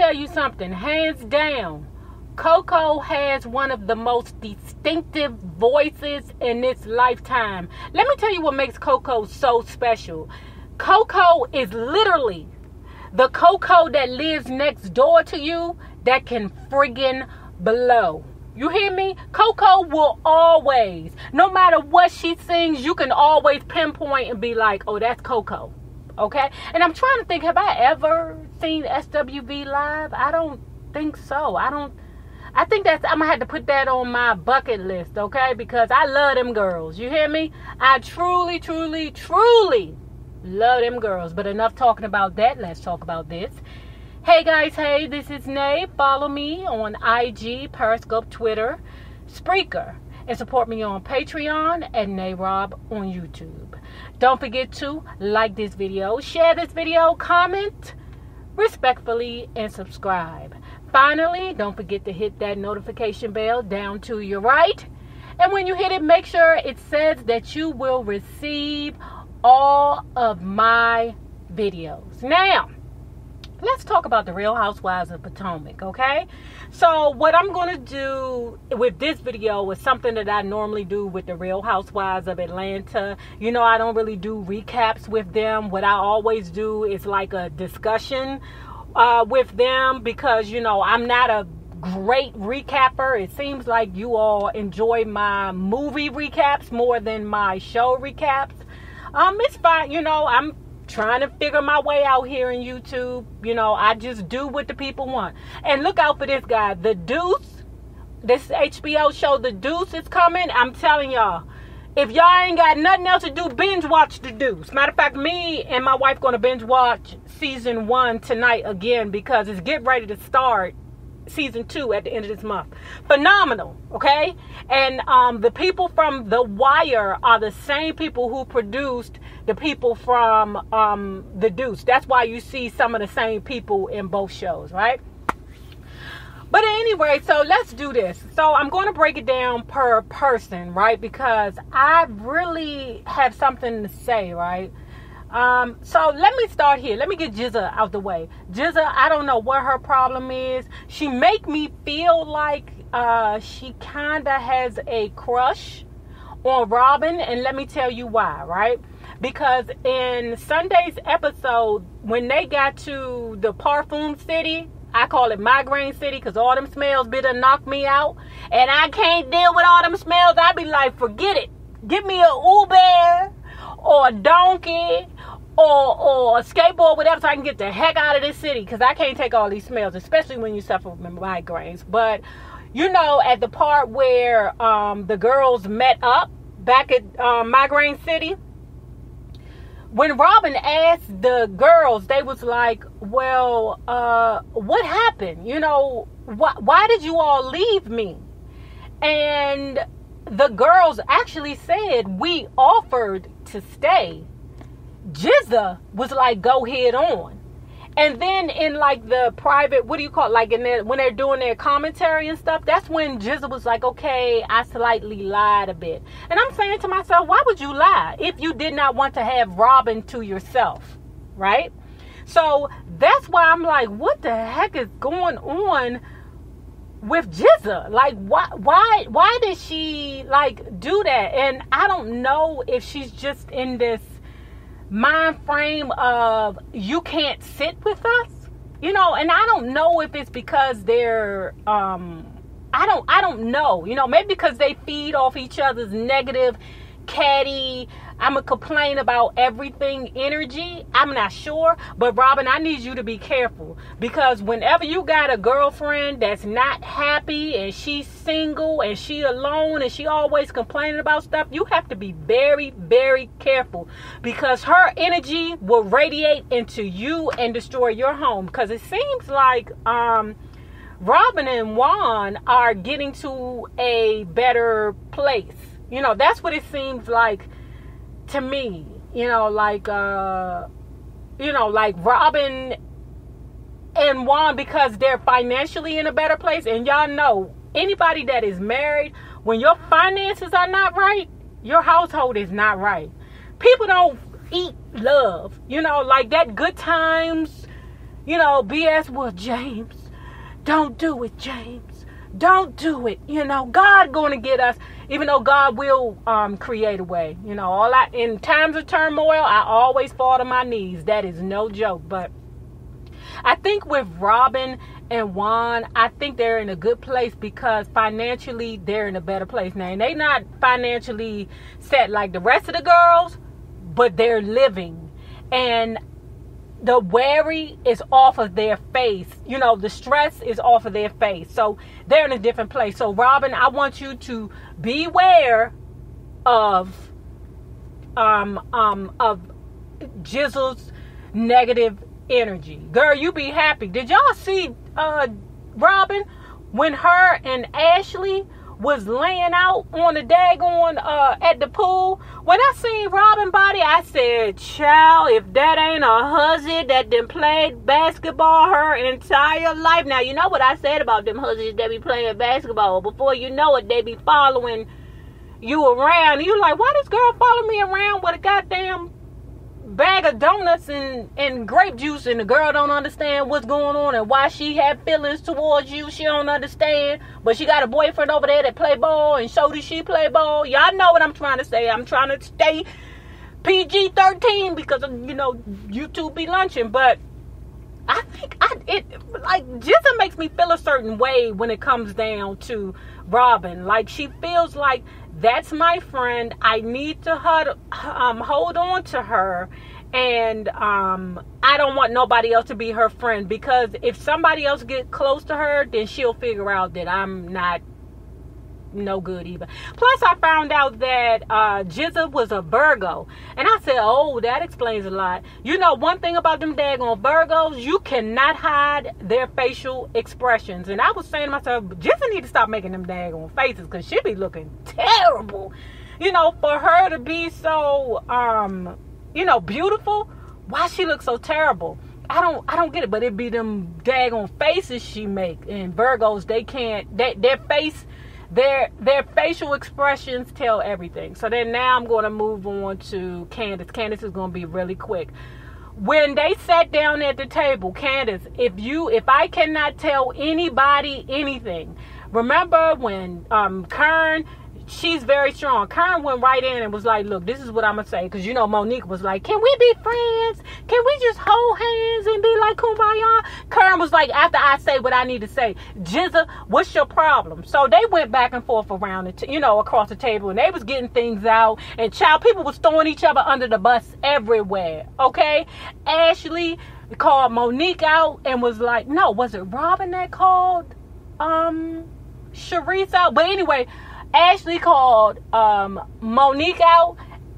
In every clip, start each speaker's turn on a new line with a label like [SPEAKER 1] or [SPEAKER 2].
[SPEAKER 1] tell you something, hands down, Coco has one of the most distinctive voices in this lifetime. Let me tell you what makes Coco so special. Coco is literally the Coco that lives next door to you that can friggin' blow. You hear me? Coco will always, no matter what she sings, you can always pinpoint and be like, oh, that's Coco. Okay? And I'm trying to think, have I ever seen SWV live? I don't think so. I think I'm going to have to put that on my bucket list, okay? Because I love them girls. You hear me? I truly, truly, truly love them girls. But enough talking about that. Let's talk about this. Hey guys, hey, this is Nay. Follow me on IG, Periscope, Twitter, Spreaker, and support me on Patreon and NayRob on YouTube. Don't forget to like this video, share this video, comment respectfully, and subscribe. Finally, don't forget to hit that notification bell down to your right. And when you hit it, make sure it says that you will receive all of my videos. Now, let's talk about the Real Housewives of Potomac, okay? So what I'm going to do with this video is something that I normally do with the Real Housewives of Atlanta. You know, I don't really do recaps with them. What I always do is like a discussion with them because, you know, I'm not a great recapper. It seems like you all enjoy my movie recaps more than my show recaps. It's fine. You know, I'm trying to figure my way out here in YouTube. You know, I just do what the people want. And look out for this guy, The Deuce. This HBO show, The Deuce, is coming. I'm telling y'all, if y'all ain't got nothing else to do, binge watch The Deuce. Matter of fact, me and my wife going to binge watch season 1 tonight again because it's getting ready to start season 2 at the end of this month. Phenomenal, okay? And the people from The Wire are the same people who produced the people from The Deuce. That's why you see some of the same people in both shows, right? But anyway, so let's do this. So I'm going to break it down per person, right? Because I really have something to say, right? So let me start here. Let me get Jizza out the way. Jizza, I don't know what her problem is. She make me feel like she kind of has a crush on Robin. And let me tell you why, right? Because in Sunday's episode, when they got to the Parfum City, I call it Migraine City because all them smells better knock me out. And I can't deal with all them smells. I be like, forget it. Give me a Uber or a donkey or a skateboard, whatever, so I can get the heck out of this city because I can't take all these smells, especially when you suffer from migraines. But, you know, at the part where the girls met up back at Migraine City, when Robin asked the girls, they was like, well, what happened? You know, why did you all leave me? And the girls actually said, we offered to stay. Jizza was like, go head on. And then in like the private, what do you call it? Like when they're doing their commentary and stuff, that's when Jizza was like, okay, I slightly lied a bit. And I'm saying to myself, why would you lie if you did not want to have Robin to yourself? Right? So that's why I'm like, what the heck is going on with Jizza? Like, why did she like do that? And I don't know if she's just in this mind frame of you can't sit with us, you know. And I don't know if it's because they're I don't know, you know, maybe because they feed off each other's negative, catty, I'ma complain about everything energy. I'm not sure. But Robin, I need you to be careful, because whenever you got a girlfriend that's not happy and she's single and she alone and she always complaining about stuff, you have to be very, very careful, because her energy will radiate into you and destroy your home. Because it seems like Robin and Juan are getting to a better place. You know, that's what it seems like to me. You know, like Robin and Juan, because they're financially in a better place. And y'all know, anybody that is married, when your finances are not right, your household is not right. People don't eat love. You know, like that good times, you know, BS with James. don't do it, James. Don't do it. You know, God going to get us, even though God will create a way. You know, in times of turmoil, I always fall to my knees. That is no joke. But I think with Robin and Juan, I think they're in a good place because financially they're in a better place now. And they not financially set like the rest of the girls, but they're living. And the worry is off of their face. You know, the stress is off of their face. So they're in a different place. So Robin, I want you to beware of Jizzle's negative energy. Girl, you be happy. Did y'all see Robin when her and Ashley was laying out on the daggone at the pool? When I seen Robin body, I said, child, if that ain't a hussy that done played basketball her entire life. Now, you know what I said about them hussies that be playing basketball. Before you know it, they be following you around. You like, why this girl follow me around with a goddamn bag of donuts and grape juice, and the girl don't understand what's going on and why she have feelings towards you? She don't understand, but she got a boyfriend over there that play ball, and so does she play ball. Y'all know what I'm trying to say. I'm trying to stay PG-13 because you know YouTube be lunching, but I think Jizza makes me feel a certain way when it comes down to Robin. Like, she feels like, that's my friend, I need to hold on to her, and I don't want nobody else to be her friend, because if somebody else get close to her, then she'll figure out that I'm not no good either. Plus, I found out that Jizza was a Virgo, and I said, oh, that explains a lot. You know, one thing about them daggone Virgos, you cannot hide their facial expressions. And I was saying to myself, Jizza need to stop making them daggone faces, because she be looking terrible. You know, for her to be so you know, beautiful, why she look so terrible? I don't get it. But it be them daggone faces she make. And Virgos, they can't, their facial expressions tell everything. So then now I'm going to move on to Candace. Candace is going to be really quick. When they sat down at the table, Candace, if I cannot tell anybody anything, remember when Kern, she's very strong. Kern went right in and was like, look, this is what I'm going to say. Because, you know, Monique was like, can we be friends? Can we just hold hands and be like kumbaya? Kern was like, after I say what I need to say, Jizza, what's your problem? So they went back and forth around it, across the table. And they was getting things out. And people was throwing each other under the bus everywhere. Okay? Ashley called Monique out and was like, no, was it Robin that called Sharice out? But anyway, Ashley called Monique out.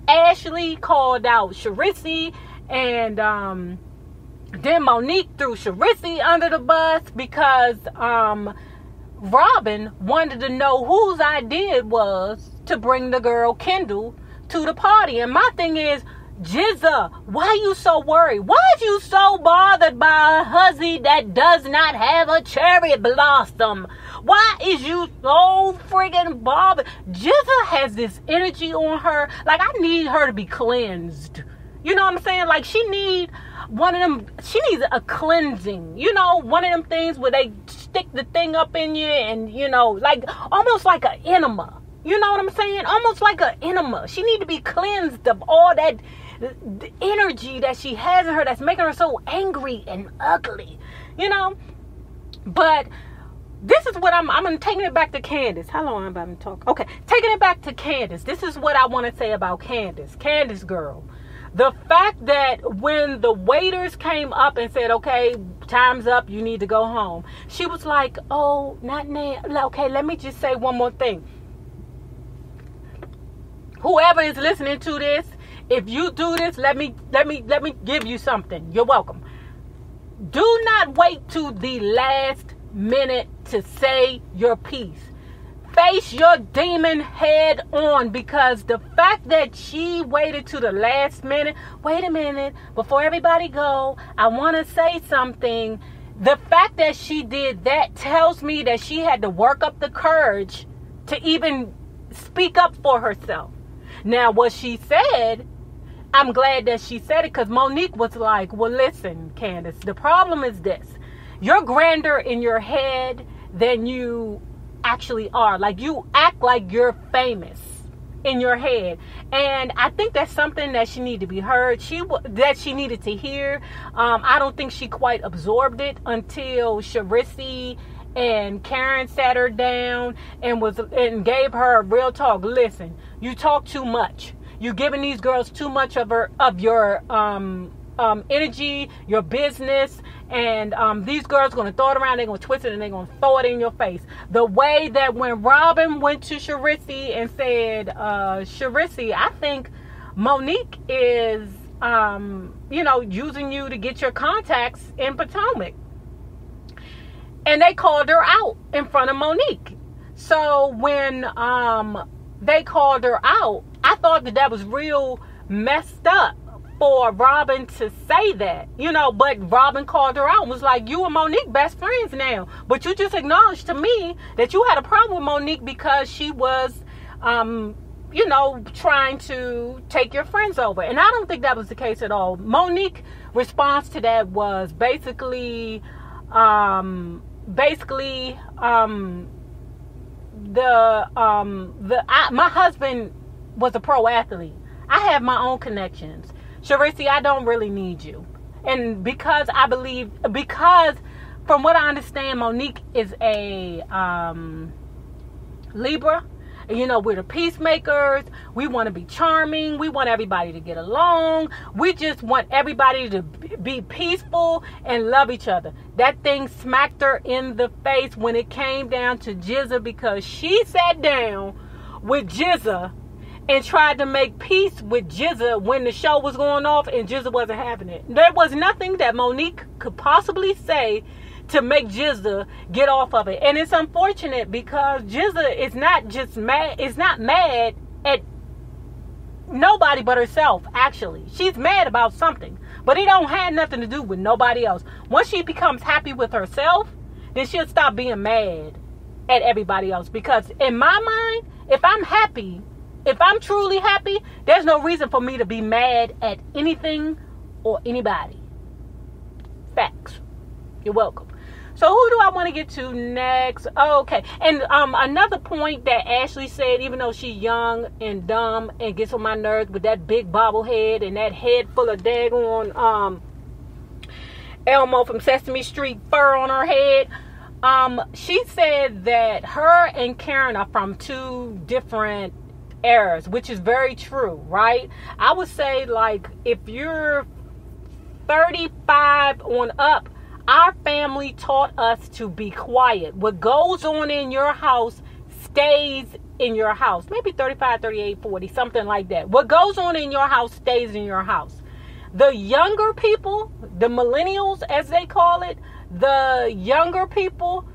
[SPEAKER 1] Ashley called out Sharice, and then Monique threw Sharice under the bus because Robin wanted to know whose idea it was to bring the girl Kendall to the party. And my thing is, Jizza, why you so worried? Why are you so bothered by a hussy that does not have a cherry blossom? Why is you so friggin' bothered? Jizza has this energy on her. Like, I need her to be cleansed. You know what I'm saying? Like, she needs a cleansing. You know, one of them things where they stick the thing up in you and, like, almost like an enema. You know what I'm saying? Almost like an enema. She need to be cleansed of all that the energy that she has in her that's making her so angry and ugly. But this is what I'm taking it back to Candace. How long am I about to talk? Okay, taking it back to Candace. This is what I want to say about Candace. Candace girl. The fact that when the waiters came up and said, okay, time's up, you need to go home, she was like, oh, not now. Okay, let me just say one more thing. Whoever is listening to this, if you do this, let me give you something. You're welcome. Do not wait to the last minute to say your piece. Face your demon head on, because the fact that she waited to the last minute, wait a minute, before everybody go, I want to say something. The fact that she did that tells me that she had to work up the courage to even speak up for herself. Now, what she said, I'm glad that she said it, because Monique was like, well, listen, Candace, the problem is this. you're grander in your head than you actually are. Like, you act like you're famous in your head, and I think that's something that she needed to be heard. That she needed to hear. I don't think she quite absorbed it until Sharisi and Karen sat her down and gave her a real talk. Listen, you talk too much. You're giving these girls too much of your energy, your business, and these girls are going to throw it around, they're going to twist it, and they're going to throw it in your face. The way that when Robin went to Sharisi and said, Sharisi, I think Monique is, using you to get your contacts in Potomac. And they called her out in front of Monique. So when they called her out, I thought that was real messed up for Robin to say that, but Robin called her out and was like, you and Monique best friends now. But you just acknowledged to me that you had a problem with Monique because she was, trying to take your friends over. And I don't think that was the case at all. Monique's response to that was basically, my husband was a pro athlete. I have my own connections. Sharisi, I don't really need you. And because from what I understand, Monique is a Libra. We're the peacemakers. We want to be charming. We want everybody to get along. We just want everybody to be peaceful and love each other. That thing smacked her in the face when it came down to Jizza, because she sat down with Jizza and tried to make peace with Jizza when the show was going off and Jizza wasn't having it. There was nothing that Monique could possibly say to make Jizza get off of it. And it's unfortunate because Jizza is not just mad. It's not mad at nobody but herself, actually. She's mad about something, but it don't have nothing to do with nobody else. Once she becomes happy with herself, then she'll stop being mad at everybody else. Because in my mind, if I'm happy, if I'm truly happy, there's no reason for me to be mad at anything or anybody. Facts. You're welcome. So who do I want to get to next? Okay. And another point that Ashley said, even though she's young and dumb and gets on my nerves with that big bobblehead and that head full of daggone Elmo from Sesame Street fur on her head, she said that her and Karen are from two different eras, which is very true, right? I would say, like, if you're 35 on up, our family taught us to be quiet. What goes on in your house stays in your house. Maybe 35, 38, 40, something like that. What goes on in your house stays in your house. The younger people, the millennials as they call it, the younger people,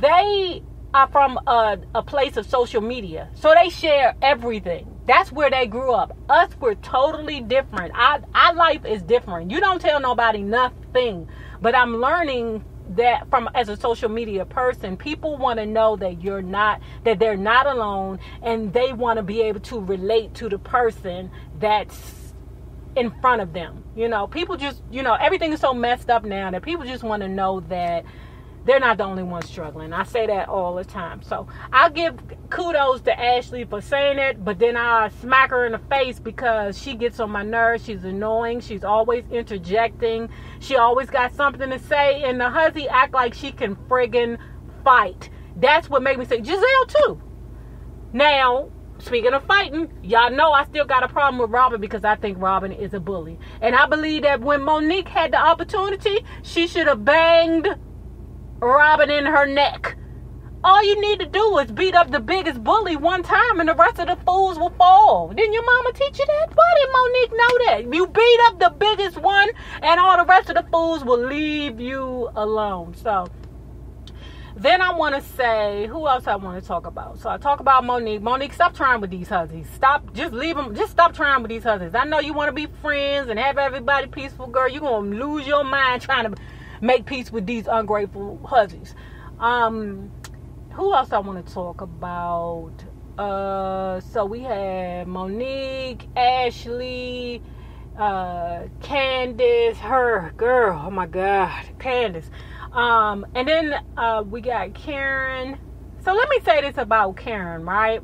[SPEAKER 1] they are from a place of social media. So they share everything. That's where they grew up. Us, we're totally different. Our life is different. You don't tell nobody nothing. But I'm learning that as a social media person, people want to know that they're not alone, and they want to be able to relate to the person that's in front of them. People just, everything is so messed up now that people just want to know that they're not the only ones struggling. I say that all the time. So I'll give kudos to Ashley for saying it, but then I smack her in the face because she gets on my nerves. She's annoying. She's always interjecting. She always got something to say, and the hussy act like she can friggin' fight. That's what made me say Giselle too. Now, speaking of fighting, y'all know I still got a problem with Robin because I think Robin is a bully. And I believe that when Monique had the opportunity, she should have banged Robin in her neck. All you need to do is beat up the biggest bully one time and the rest of the fools will fall. Didn't your mama teach you that? Why didn't Monique know that? You beat up the biggest one and all the rest of the fools will leave you alone. So then I want to say, who else I want to talk about? So I talk about Monique. Monique, stop trying with these hussies. Just stop trying with these hussies. I know you want to be friends and have everybody peaceful, girl. You're going to lose your mind trying to make peace with these ungrateful hussies. Who else I want to talk about? So we have Monique, Ashley, Candace, her girl. Oh my God, Candace. And then we got Karen. So let me say this about Karen, right?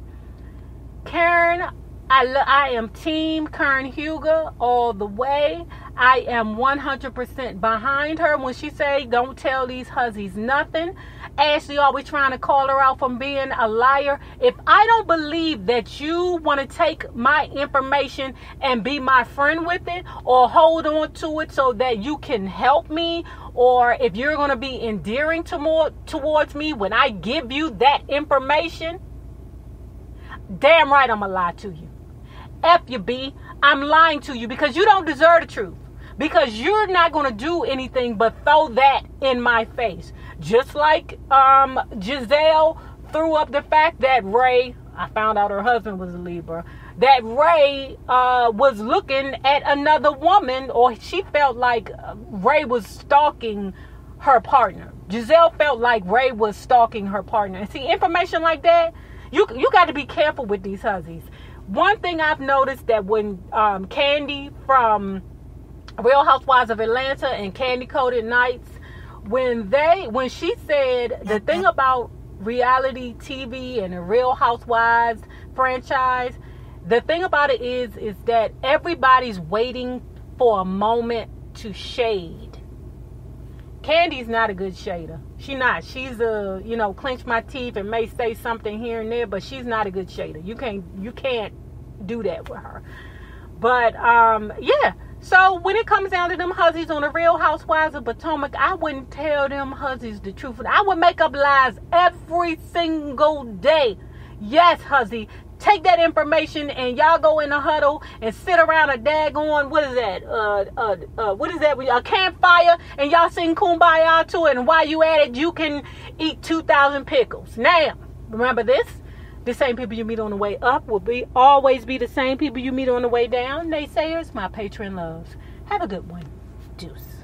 [SPEAKER 1] Karen, I am team Karen Huger all the way. I am 100% behind her when she say don't tell these hussies nothing. Ashley always trying to call her out from being a liar. If I don't believe that you want to take my information and be my friend with it, or hold on to it so that you can help me, or if you're going to be endearing towards me when I give you that information, damn right I'm going to lie to you. F you, B. I'm lying to you because you don't deserve the truth. Because you're not going to do anything but throw that in my face. Just like Giselle threw up the fact that Ray, I found out her husband was a Libra, that Ray was looking at another woman, or she felt like Ray was stalking her partner. Giselle felt like Ray was stalking her partner. And see, information like that, you got to be careful with these hussies. One thing I've noticed that when Candy from Real Housewives of Atlanta and Candy Coated Nights, when she said the thing about reality TV and the Real Housewives franchise, the thing about it is that everybody's waiting for a moment to shade. Candy's not a good shader. She's not. She's a, clench my teeth and may say something here and there, but she's not a good shader. You can't do that with her. But yeah. So when it comes down to them hussies on the Real Housewives of Potomac, I wouldn't tell them hussies the truth. I would make up lies every single day. Yes, hussy. Take that information and y'all go in a huddle and sit around a daggone, what is that? A campfire, and y'all sing Kumbaya to it, and while you at it, you can eat 2,000 pickles. Now, remember this? The same people you meet on the way up will always be the same people you meet on the way down. Naysayers, my patron loves. Have a good one. Deuce.